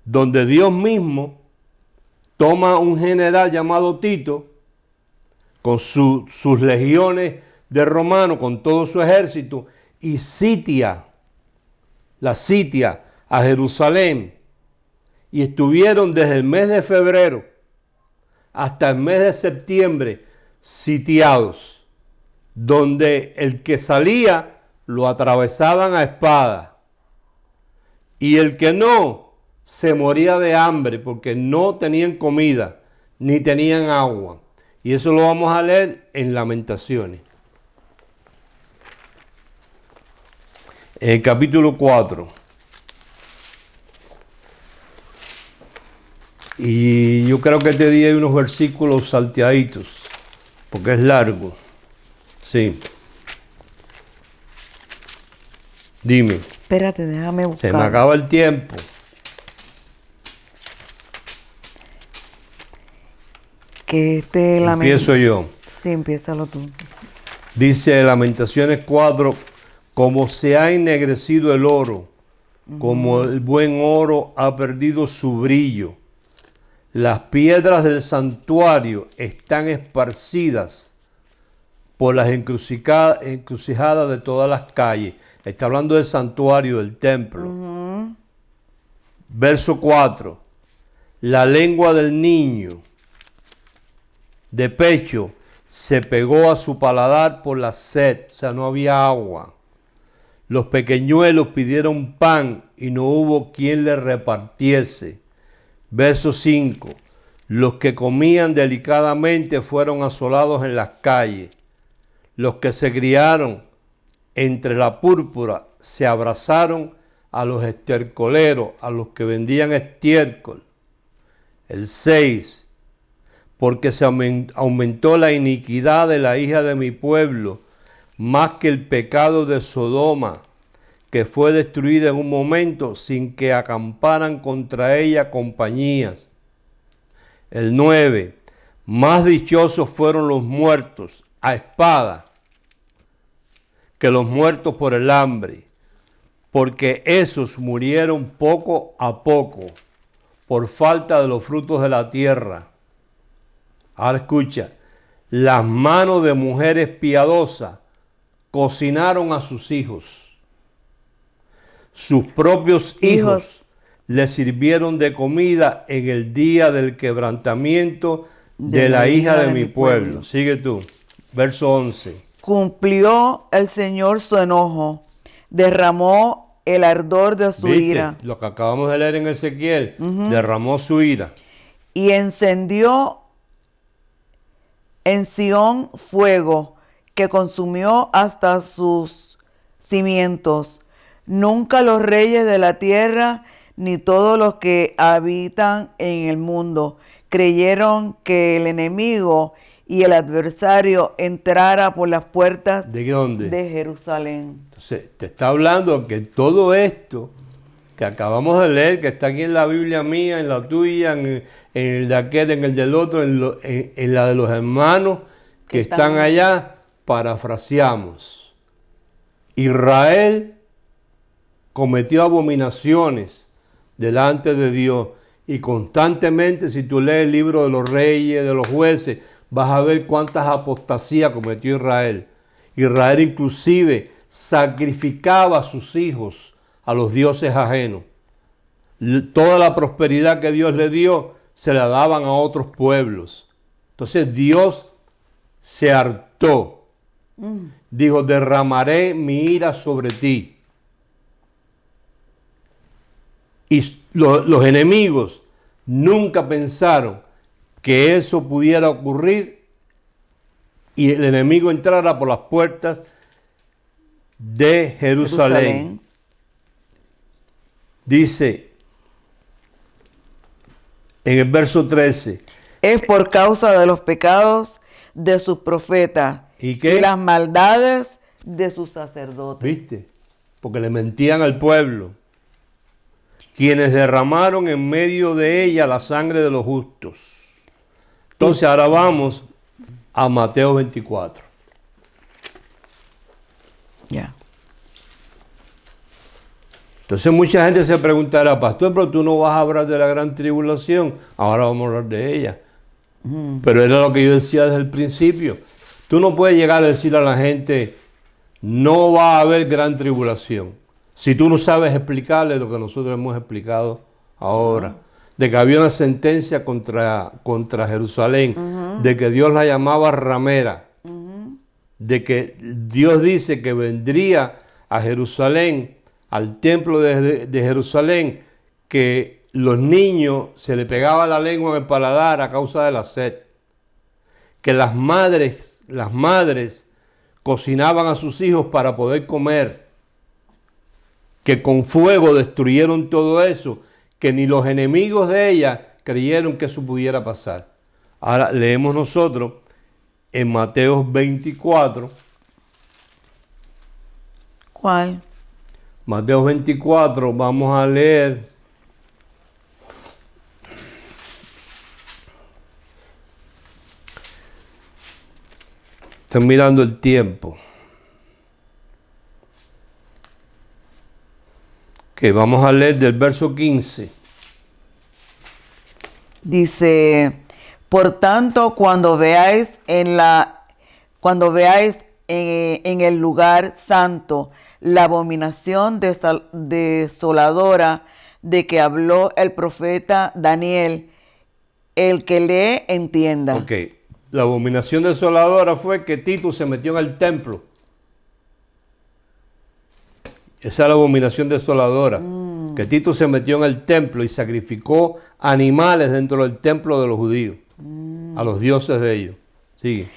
donde Dios mismo toma un general llamado Tito con sus legiones de romanos, con todo su ejército, y sitia a Jerusalén. Y estuvieron desde el mes de febrero hasta el mes de septiembre sitiados, donde el que salía lo atravesaban a espada, y el que no se moría de hambre porque no tenían comida ni tenían agua. Y eso lo vamos a leer en Lamentaciones. En el capítulo 4. Y yo creo que este día hay unos versículos salteaditos, porque es largo. Sí. Dime. Espérate, déjame buscar. Se me acaba el tiempo. Que Empiezo yo. Sí, empiézalo tú. Dice Lamentaciones 4, como se ha ennegrecido el oro, como el buen oro ha perdido su brillo. Las piedras del santuario están esparcidas por las encrucijadas de todas las calles. Está hablando del santuario, del templo. Verso 4. La lengua del niño de pecho se pegó a su paladar por la sed, o sea, no había agua. Los pequeñuelos pidieron pan y no hubo quien les repartiese. Verso 5. Los que comían delicadamente fueron asolados en las calles. Los que se criaron entre la púrpura se abrazaron a los estercoleros, a los que vendían estiércol. El 6. Porque se aumentó la iniquidad de la hija de mi pueblo, más que el pecado de Sodoma, que fue destruida en un momento sin que acamparan contra ella compañías. El 9. Más dichosos fueron los muertos a espada que los muertos por el hambre, porque esos murieron poco a poco por falta de los frutos de la tierra. Ahora escucha, las manos de mujeres piadosas cocinaron a sus hijos. Sus propios hijos les sirvieron de comida en el día del quebrantamiento de la hija de mi pueblo. Sigue tú, verso 11. Cumplió el Señor su enojo, derramó el ardor de su ¿Viste? ira Lo que acabamos de leer en Ezequiel, derramó su ira. y encendió en Sión fuego que consumió hasta sus cimientos. Nunca los reyes de la tierra ni todos los que habitan en el mundo creyeron que el enemigo y el adversario entrara por las puertas ¿De dónde? de Jerusalén. Entonces, te está hablando que todo esto que acabamos de leer, que está aquí en la Biblia mía, en la tuya, en el de aquel, en el del otro, en la de los hermanos que están allá, parafraseamos. Israel cometió abominaciones delante de Dios y constantemente, si tú lees el libro de los reyes, de los jueces, vas a ver cuántas apostasías cometió Israel. Israel inclusive sacrificaba a sus hijos a los dioses ajenos. Toda la prosperidad que Dios le dio se la daban a otros pueblos. Entonces Dios se hartó. Dijo, derramaré mi ira sobre ti. Y los enemigos nunca pensaron que eso pudiera ocurrir y el enemigo entrara por las puertas de Jerusalén. Dice en el verso 13. Es por causa de los pecados de sus profetas ¿Y qué? las maldades de sus sacerdotes. ¿Viste? Porque le mentían al pueblo. Quienes derramaron en medio de ella la sangre de los justos. Entonces ahora vamos a Mateo 24. Ya. Entonces mucha gente se preguntará, pastor, pero tú no vas a hablar de la gran tribulación. Ahora vamos a hablar de ella. Pero era lo que yo decía desde el principio. Tú no puedes llegar a decirle a la gente, no va a haber gran tribulación. Si tú no sabes explicarle lo que nosotros hemos explicado ahora. De que había una sentencia contra Jerusalén. De que Dios la llamaba ramera. De que Dios dice que vendría a Jerusalén, al templo de Jerusalén, que los niños se le pegaba la lengua en el paladar a causa de la sed. Que las madres cocinaban a sus hijos para poder comer. Que con fuego destruyeron todo eso. Que ni los enemigos de ella creyeron que eso pudiera pasar. Ahora leemos nosotros en Mateo 24. ¿Cuál? Mateo 24, vamos a leer. Estoy mirando el tiempo. Que vamos a leer del verso 15. Dice, por tanto, cuando veáis en el lugar santo la abominación desoladora de que habló el profeta Daniel, el que lee entienda. Ok, la abominación desoladora fue que Tito se metió en el templo Esa es la abominación desoladora. Que Tito se metió en el templo y sacrificó animales dentro del templo de los judíos. A los dioses de ellos. Sigue.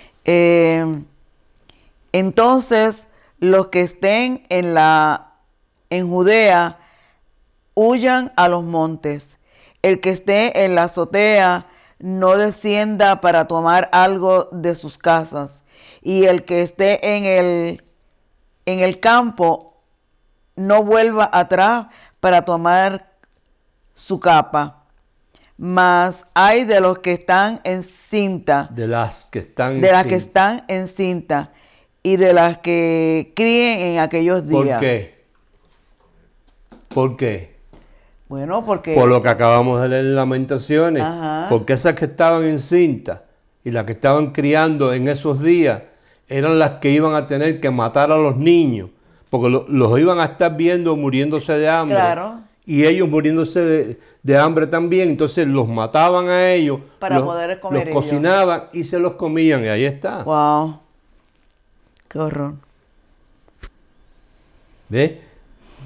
Entonces, los que estén en Judea, huyan a los montes. El que esté en la azotea, no descienda para tomar algo de sus casas. Y el que esté en el campo, no vuelva atrás para tomar su capa. Mas hay de los que están encinta, De las que están de las que están encinta y de las que críen en aquellos días. ¿Por qué? ¿Por qué? Bueno, porque Por lo que acabamos de leer en Lamentaciones. Ajá. Porque esas que estaban encintas y las que estaban criando en esos días eran las que iban a tener que matar a los niños. Porque los iban a estar viendo muriéndose de hambre. Claro. Y ellos muriéndose de hambre también. Entonces los mataban a ellos. Para poder comer los ellos. cocinaban y se los comían. Y ahí está. wow, qué horror. ¿Ves?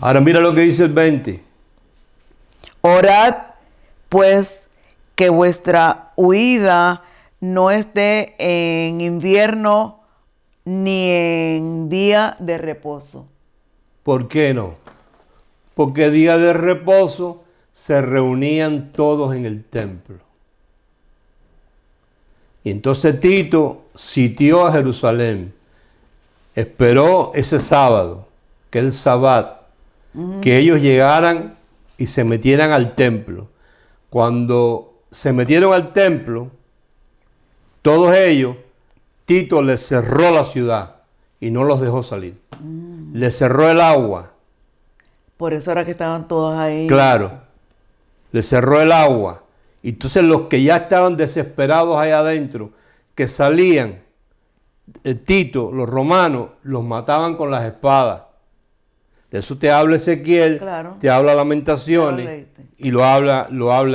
Ahora mira lo que dice el 20. Orad, pues, que vuestra huida no esté en invierno ni en día de reposo. ¿Por qué no? Porque día de reposo se reunían todos en el templo. Y entonces Tito sitió a Jerusalén. Esperó ese sábado, que es el Sabbat, que ellos llegaran y se metieran al templo. Cuando se metieron al templo, todos ellos, Tito les cerró la ciudad y no los dejó salir. Les cerró el agua. Por eso era que estaban todos ahí. Claro, le cerró el agua. Y entonces los que ya estaban desesperados allá adentro, que salían, Tito, los romanos, los mataban con las espadas. De eso te habla Ezequiel, Claro. te habla Ya lo Lamentaciones, leíste. y lo habla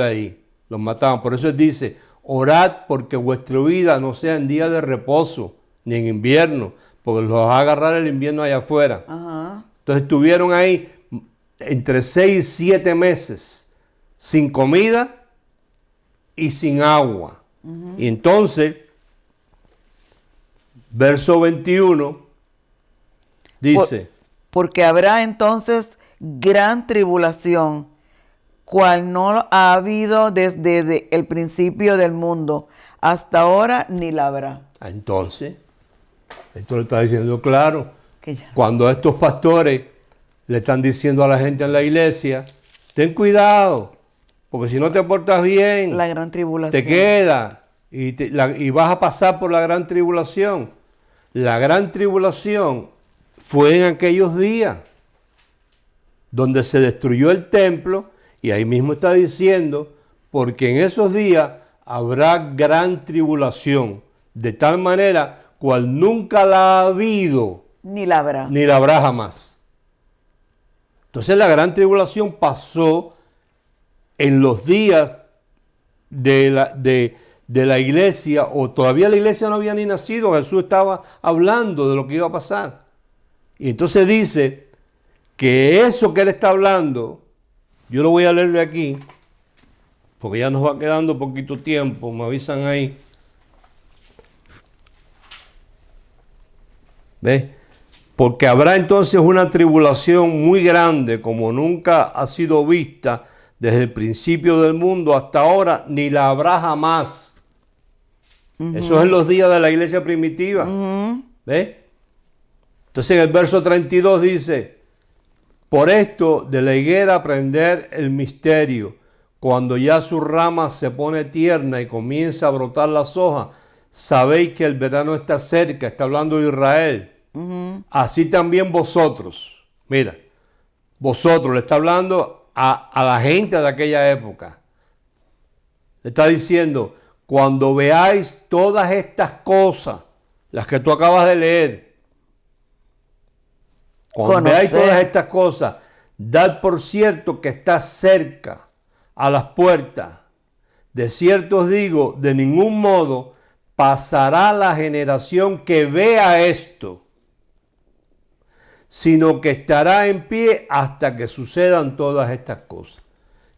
ahí. Los mataban. Por eso él dice, orad porque vuestra vida no sea en día de reposo, ni en invierno, porque los va a agarrar el invierno allá afuera. Ajá. Entonces estuvieron ahí entre 6 y 7 meses sin comida y sin agua. Y entonces, verso 21 dice, Porque habrá entonces gran tribulación, cual no ha habido desde el principio del mundo hasta ahora ni la habrá. entonces, esto lo está diciendo claro, Que ya. cuando estos pastores le están diciendo a la gente en la iglesia, ten cuidado, porque si no te portas bien, La gran tribulación. te queda y vas a pasar por la gran tribulación. La gran tribulación fue en aquellos días donde se destruyó el templo y ahí mismo está diciendo, porque en esos días habrá gran tribulación, de tal manera cual nunca la ha habido Ni la habrá. ni la habrá jamás. Entonces la gran tribulación pasó en los días de la iglesia, o todavía la iglesia no había ni nacido, Jesús estaba hablando de lo que iba a pasar. Y entonces dice que eso que él está hablando, yo lo voy a leer de aquí, porque ya nos va quedando poquito tiempo, me avisan ahí. ¿Ves? Porque habrá entonces una tribulación muy grande como nunca ha sido vista desde el principio del mundo hasta ahora, ni la habrá jamás. Eso es en los días de la iglesia primitiva. ¿Ves? Entonces en el verso 32 dice, por esto de la higuera aprender el misterio, cuando ya su rama se pone tierna y comienza a brotar las hojas, sabéis que el verano está cerca, está hablando de Israel. Así también vosotros, mira, vosotros, le está hablando a la gente de aquella época. Le está diciendo, cuando veáis todas estas cosas, las que tú acabas de leer, cuando veáis todas estas cosas, dad por cierto que está cerca a las puertas. De cierto os digo, de ningún modo pasará la generación que vea esto, sino que estará en pie hasta que sucedan todas estas cosas.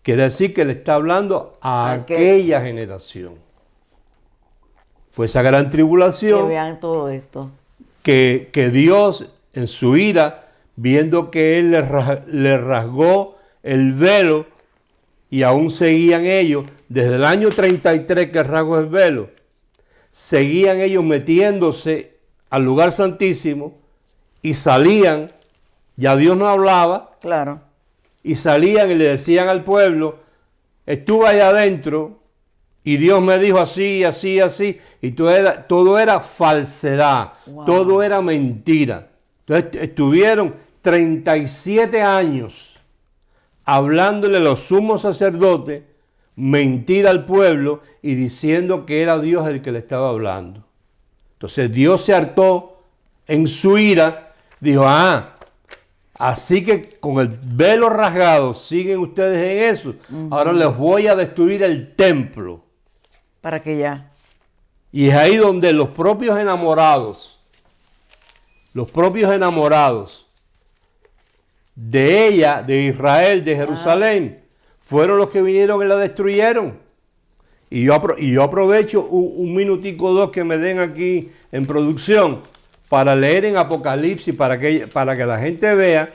Quiere decir que le está hablando a aquella generación. Fue esa gran Que tribulación vean todo esto. que Dios en su ira, viendo que Él le rasgó el velo y aún seguían ellos, desde el año 33 que rasgó el velo, seguían ellos metiéndose al lugar santísimo y salían, ya Dios no hablaba, Claro. y salían y le decían al pueblo, estuve allá adentro y Dios me dijo así, así, así, y todo era falsedad, Wow. todo era mentira. Entonces estuvieron 37 años hablándole a los sumos sacerdotes, mentira al pueblo y diciendo que era Dios el que le estaba hablando. Entonces Dios se hartó en su ira, dijo, así que con el velo rasgado siguen ustedes en eso. Ahora les voy a destruir el templo. Para que ya. Y es ahí donde los propios enamorados de ella, de Israel, de Jerusalén, fueron los que vinieron y la destruyeron. Y yo aprovecho un minutico o dos que me den aquí en producción para leer en Apocalipsis, para que la gente vea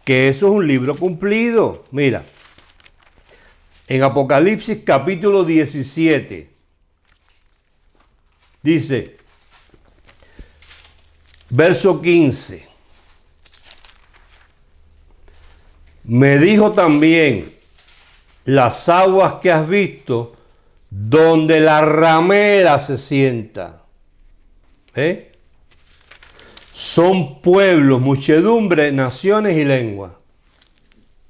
que eso es un libro cumplido. Mira, en Apocalipsis capítulo 17, dice, verso 15, me dijo también, las aguas que has visto, donde la ramera se sienta, son pueblos, muchedumbre, naciones y lenguas.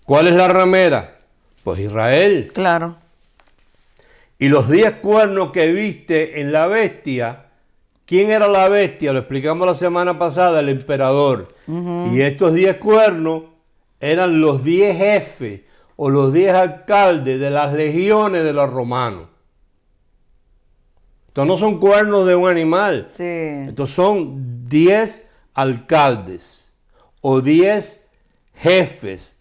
¿Cuál es la ramera? Pues Israel. Claro. Y los 10 cuernos que viste en la bestia, ¿quién era la bestia? Lo explicamos la semana pasada, el emperador. Y estos 10 cuernos eran los 10 jefes o los 10 alcaldes de las legiones de los romanos. Estos no son cuernos de un animal. Sí. Estos son 10 alcaldes o 10 jefes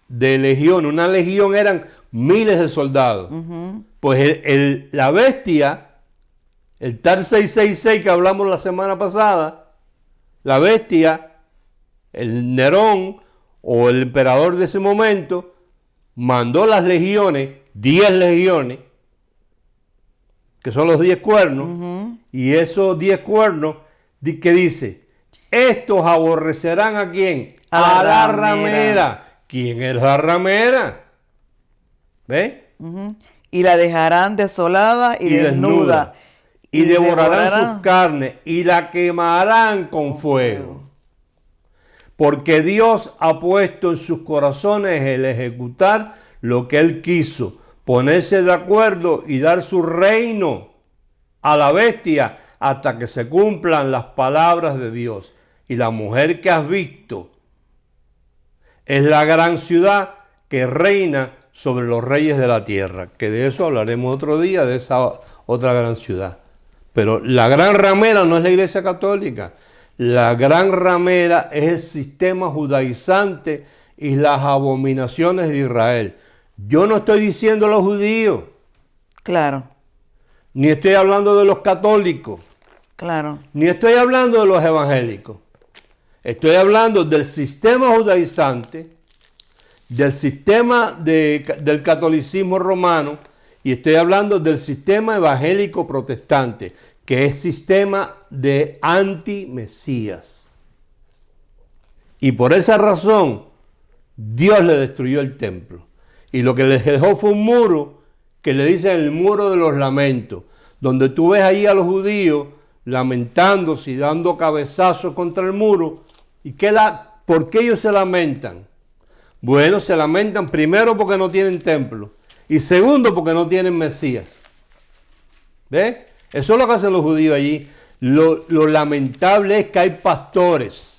de legión. Una legión eran miles de soldados. Pues la bestia, el tal 666 que hablamos la semana pasada, la bestia, el Nerón o el emperador de ese momento, mandó las legiones, 10 legiones, que son los 10 cuernos, y esos 10 cuernos, ¿qué dice? Estos aborrecerán ¿a quién? A la ramera. ¿Quién es la ramera? ¿Ves? Y la dejarán desolada y desnuda. Y devorarán sus carnes y la quemarán con fuego. Porque Dios ha puesto en sus corazones el ejecutar lo que Él quiso, ponerse de acuerdo y dar su reino a la bestia hasta que se cumplan las palabras de Dios. Y la mujer que has visto es la gran ciudad que reina sobre los reyes de la tierra, que de eso hablaremos otro día, de esa otra gran ciudad. Pero la gran ramera no es la Iglesia Católica. La gran ramera es el sistema judaizante y las abominaciones de Israel. Yo no estoy diciendo los judíos. Claro. Ni estoy hablando de los católicos. Claro. Ni estoy hablando de los evangélicos. Estoy hablando del sistema judaizante, del sistema del catolicismo romano, y estoy hablando del sistema evangélico protestante, que es sistema de anti-mesías. Y por esa razón, Dios le destruyó el templo. Y lo que les dejó fue un muro, que le dicen el muro de los lamentos, donde tú ves ahí a los judíos lamentándose y dando cabezazos contra el muro. ¿Y por qué ellos se lamentan? Bueno, se lamentan primero porque no tienen templo y segundo porque no tienen Mesías. ¿Ves? Eso es lo que hacen los judíos allí. Lo lamentable es que hay pastores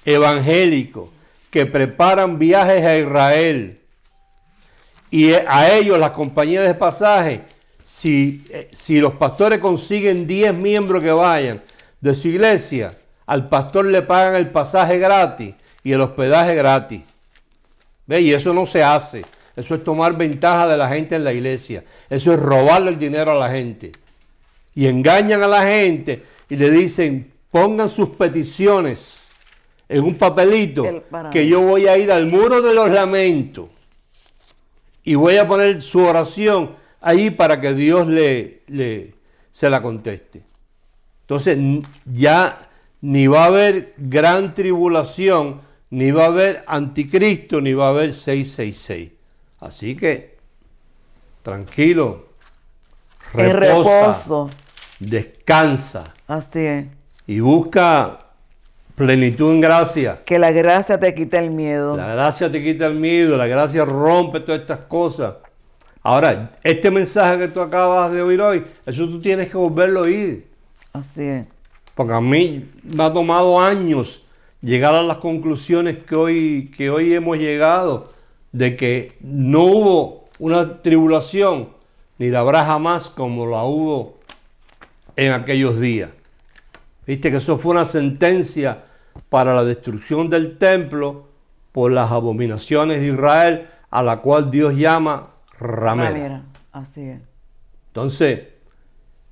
evangélicos que preparan viajes a Israel y a ellos las compañías de pasaje, si los pastores consiguen 10 miembros que vayan de su iglesia, al pastor le pagan el pasaje gratis y el hospedaje gratis. ¿Ve? Y eso no se hace. Eso es tomar ventaja de la gente en la iglesia. Eso es robarle el dinero a la gente. Y engañan a la gente y le dicen, pongan sus peticiones en un papelito que yo voy a ir al muro de los lamentos y voy a poner su oración ahí para que Dios se la conteste. Entonces ya ni va a haber gran tribulación, ni va a haber anticristo, ni va a haber 666. Así que tranquilo, reposa, descansa. Así es. Y busca plenitud en gracia. Que la gracia te quite el miedo. La gracia te quita el miedo, la gracia rompe todas estas cosas. Ahora, este mensaje que tú acabas de oír hoy, eso tú tienes que volverlo a oír. Así es. Porque a mí me ha tomado años llegar a las conclusiones que hoy hemos llegado, de que no hubo una tribulación, ni la habrá jamás como la hubo en aquellos días. Viste que eso fue una sentencia para la destrucción del templo por las abominaciones de Israel, a la cual Dios llama ramera. Así es. Entonces,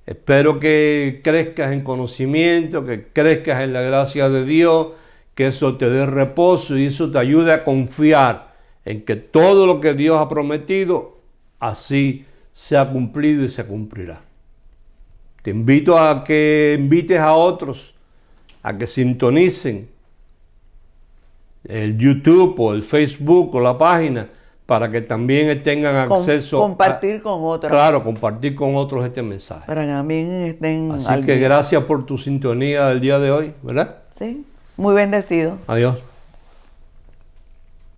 espero que crezcas en conocimiento, que crezcas en la gracia de Dios, que eso te dé reposo y eso te ayude a confiar en que todo lo que Dios ha prometido, así se ha cumplido y se cumplirá. Te invito a que invites a otros a que sintonicen el YouTube o el Facebook o la página para que también tengan acceso compartir con otros. Claro, compartir con otros este mensaje. Para que también estén Así que gracias por tu sintonía del día de hoy, ¿verdad? Sí, muy bendecido. Adiós.